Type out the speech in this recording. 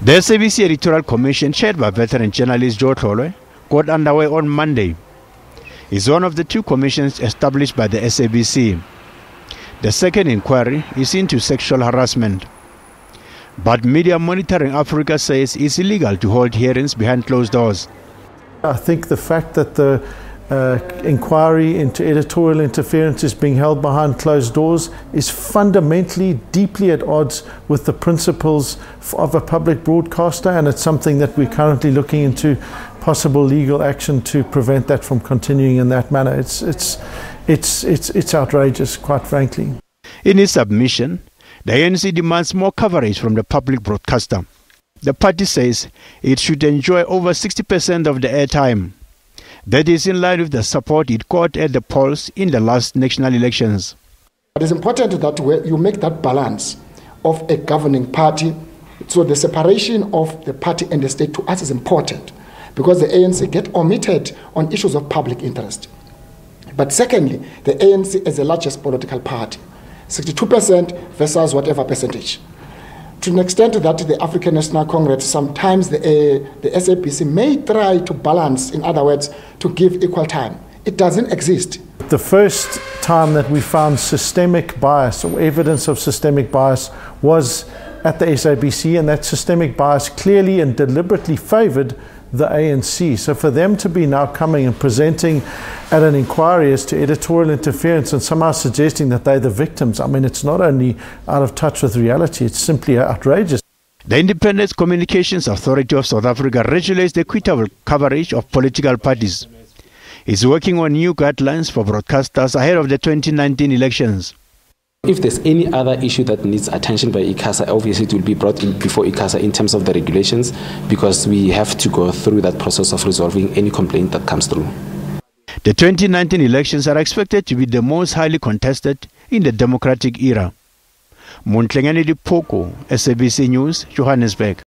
The SABC Editorial Commission, chaired by veteran journalist Joe Tlolwe, got underway on Monday. It's one of the two commissions established by the SABC. The second inquiry is into sexual harassment. But Media Monitoring Africa says it's illegal to hold hearings behind closed doors. I think the fact that the inquiry into editorial interference is being held behind closed doors is fundamentally deeply at odds with the principles of a public broadcaster, and it's something that we're currently looking into possible legal action to prevent that from continuing in that manner. It's outrageous, quite frankly. In its submission, the ANC demands more coverage from the public broadcaster. The party says it should enjoy over 60% of the airtime. That is in line with the support it got at the polls in the last national elections. It is important that you make that balance of a governing party. So the separation of the party and the state to us is important because the ANC get omitted on issues of public interest. But secondly, the ANC is the largest political party, 62% versus whatever percentage. To an extent that the African National Congress, sometimes the SABC may try to balance, in other words, to give equal time. It doesn't exist. The first time that we found systemic bias or evidence of systemic bias was at the SABC, and that systemic bias clearly and deliberately favored the ANC. So for them to be now coming and presenting at an inquiry as to editorial interference and somehow suggesting that they're the victims, I mean, it's not only out of touch with reality, it's simply outrageous. The Independent Communications Authority of South Africa regulates the equitable coverage of political parties. It's working on new guidelines for broadcasters ahead of the 2019 elections. If there's any other issue that needs attention by ICASA, obviously it will be brought in before ICASA in terms of the regulations, because we have to go through that process of resolving any complaint that comes through. The 2019 elections are expected to be the most highly contested in the democratic era. Montlengani Dipoko, SABC News, Johannesburg.